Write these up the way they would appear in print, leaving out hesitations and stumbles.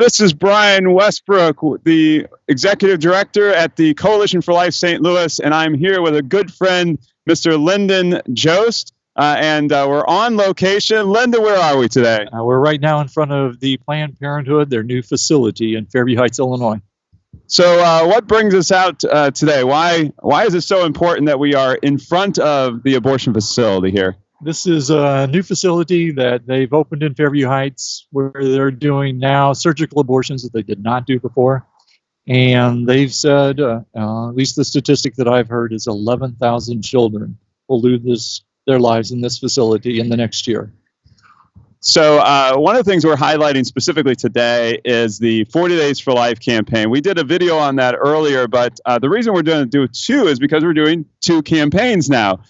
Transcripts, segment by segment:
this is Brian Westbrook, the Executive Director at the Coalition for Life St. Louis, and I'm here with a good friend, Mr. Lyndon Jost, and we're on location. Lyndon, where are we today? We're right now in front of the Planned Parenthood, their new facility in Fairview Heights, Illinois. So what brings us out today? Why is it so important that we are in front of the abortion facility here? This is a new facility that they've opened in Fairview Heights where they're doing now surgical abortions that they did not do before. And they've said, at least the statistic that I've heard is 11,000 children will lose their lives in this facility in the next year. So one of the things we're highlighting specifically today is the 40 Days for Life campaign. We did a video on that earlier, but the reason we're doing two is because we're doing two campaigns now.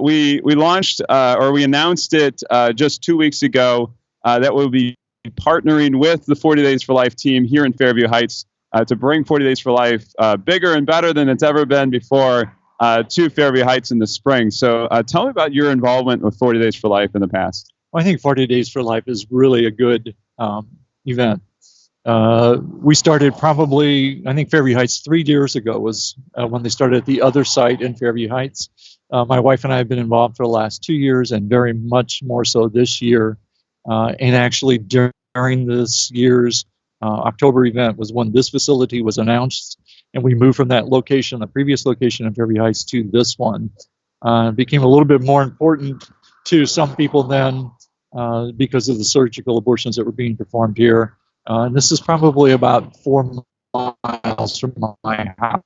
We launched or we announced it just 2 weeks ago that we'll be partnering with the 40 Days for Life team here in Fairview Heights to bring 40 Days for Life bigger and better than it's ever been before to Fairview Heights in the spring. So tell me about your involvement with 40 Days for Life in the past. Well, I think 40 Days for Life is really a good event. We started probably, I think Fairview Heights 3 years ago was when they started at the other site in Fairview Heights. My wife and I have been involved for the last 2 years and very much more so this year. And actually during this year's October event was when this facility was announced, and we moved from that location, the previous location in Fairview Heights, to this one. It became a little bit more important to some people then because of the surgical abortions that were being performed here. And this is probably about 4 miles from my house.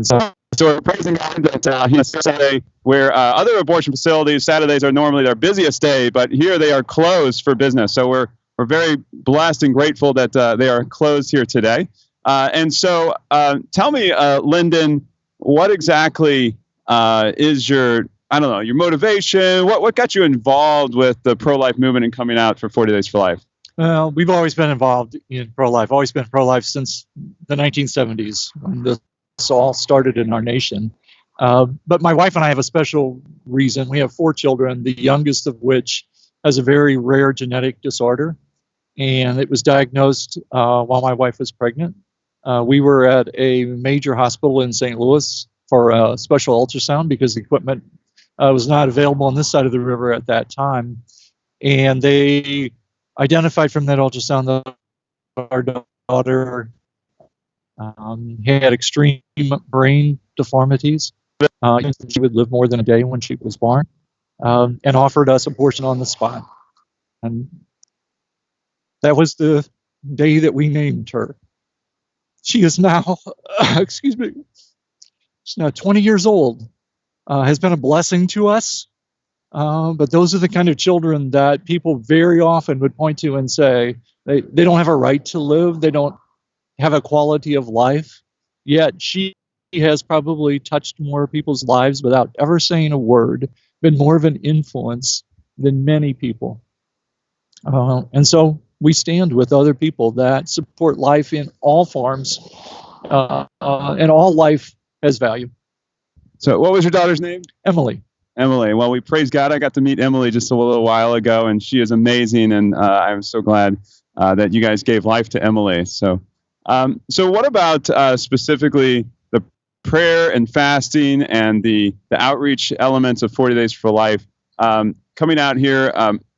So we're praising God that Saturday, where other abortion facilities, Saturdays are normally their busiest day, but here they are closed for business. So we're very blessed and grateful that they are closed here today. And so tell me, Lyndon, what exactly is your motivation? What got you involved with the pro-life movement and coming out for 40 Days for Life? Well, we've always been involved in pro-life, always been pro-life since the 1970s when this all started in our nation. But my wife and I have a special reason. We have 4 children, the youngest of which has a very rare genetic disorder. And it was diagnosed while my wife was pregnant. We were at a major hospital in St. Louis for a special ultrasound because the equipment was not available on this side of the river at that time. And they identified from that ultrasound that our daughter had extreme brain deformities. She would live more than a day when she was born, and offered us abortion on the spot. And that was the day that we named her. She is now, she's now 20 years old, has been a blessing to us. But those are the kind of children that people very often would point to and say, they don't have a right to live. They don't have a quality of life. Yet she has probably touched more people's lives without ever saying a word, been more of an influence than many people. And so we stand with other people that support life in all forms, and all life has value. So what was your daughter's name? Emily. Emily. Well, we praise God. I got to meet Emily just a little while ago, and she is amazing, and I'm so glad that you guys gave life to Emily. So what about specifically the prayer and fasting and the outreach elements of 40 Days for Life? Coming out here,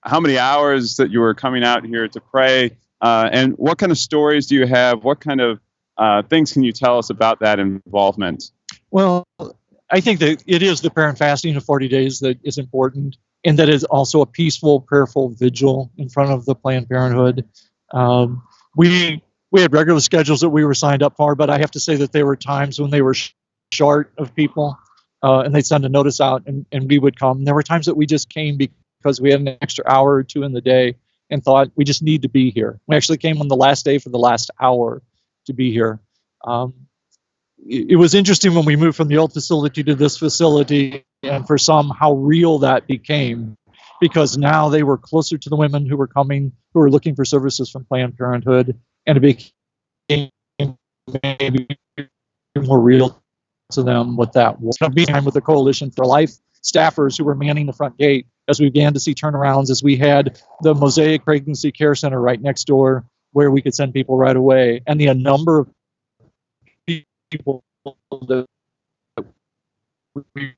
how many hours that you were coming out here to pray, and what kind of stories do you have? What kind of things can you tell us about that involvement? Well, I think that it is the prayer and fasting of 40 days that is important, and that is also a peaceful, prayerful vigil in front of the Planned Parenthood. We had regular schedules that we were signed up for, but I have to say that there were times when they were short of people, and they'd send a notice out, and we would come. There were times that we just came because we had an extra hour or two in the day and thought we just need to be here. We actually came on the last day for the last hour to be here. It was interesting when we moved from the old facility to this facility, and for some, how real that became, because now they were closer to the women who were coming, who were looking for services from Planned Parenthood, and it became maybe more real to them what that was. I'll be behind with the Coalition for Life staffers who were manning the front gate as we began to see turnarounds, as we had the Mosaic Pregnancy Care Center right next door where we could send people right away, and the number of people that we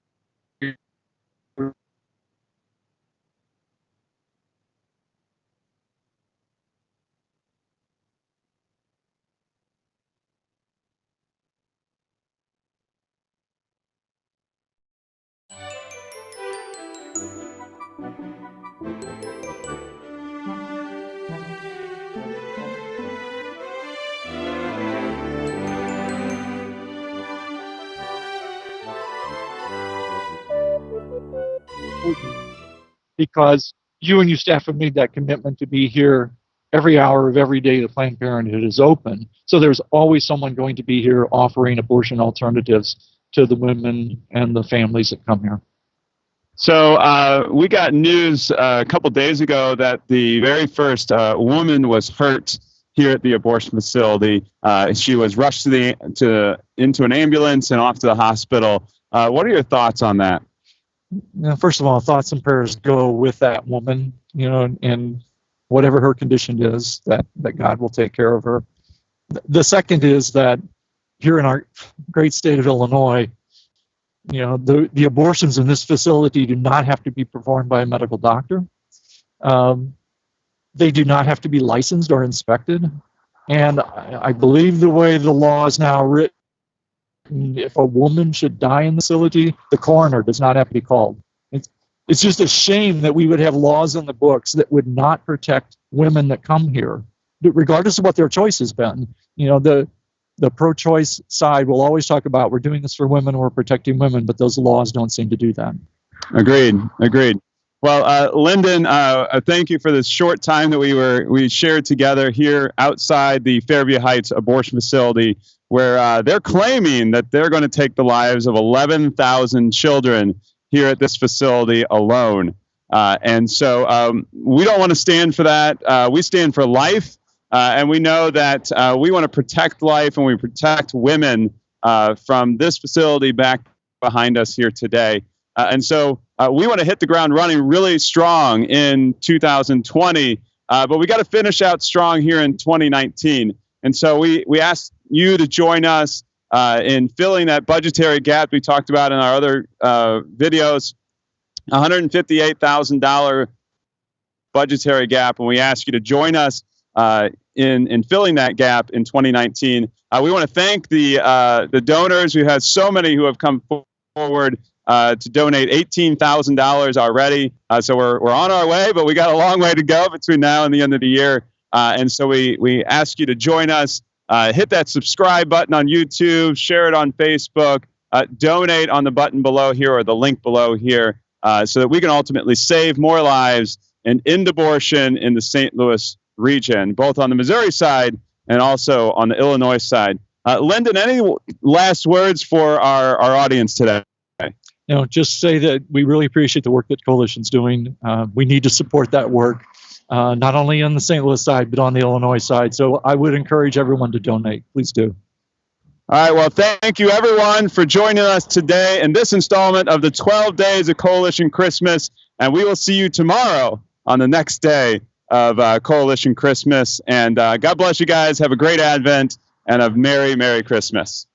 because you and your staff have made that commitment to be here every hour of every day that Planned Parenthood is open. So there's always someone going to be here offering abortion alternatives to the women and the families that come here. So we got news a couple days ago that the very first woman was hurt here at the abortion facility. She was rushed into an ambulance and off to the hospital. What are your thoughts on that? First of all, thoughts and prayers go with that woman, and whatever her condition is, that God will take care of her. The second is that here in our great state of Illinois, the abortions in this facility do not have to be performed by a medical doctor. They do not have to be licensed or inspected. And I believe the way the law is now written, if a woman should die in the facility, the coroner does not have to be called. It's just a shame that we would have laws in the books that would not protect women that come here, regardless of what their choice has been. The pro-choice side will always talk about we're doing this for women, we're protecting women, but those laws don't seem to do that. Agreed. Well, Lyndon, thank you for this short time that we shared together here outside the Fairview Heights abortion facility, where they're claiming that they're going to take the lives of 11,000 children here at this facility alone. And so we don't want to stand for that. We stand for life. And we know that we want to protect life, and we protect women from this facility back behind us here today. And so we want to hit the ground running really strong in 2020, but we got to finish out strong here in 2019. And so we asked you to join us in filling that budgetary gap we talked about in our other videos, $158,000 budgetary gap. And we ask you to join us in filling that gap in 2019. We want to thank the donors. We've had so many who have come forward to donate $18,000 already. So we're on our way, but we got a long way to go between now and the end of the year. And so we ask you to join us. Hit that subscribe button on YouTube, share it on Facebook, donate on the button below here or the link below here, so that we can ultimately save more lives and end abortion in the St. Louis region, both on the Missouri side and also on the Illinois side. Lyndon, any last words for our audience today? Just say that we really appreciate the work that Coalition's doing. We need to support that work, not only on the St. Louis side, but on the Illinois side. So I would encourage everyone to donate. Please do. All right. Well, thank you, everyone, for joining us today in this installment of the 12 Days of Coalition Christmas. And we will see you tomorrow on the next day of Coalition Christmas. And God bless you guys. Have a great Advent and a Merry, Merry Christmas.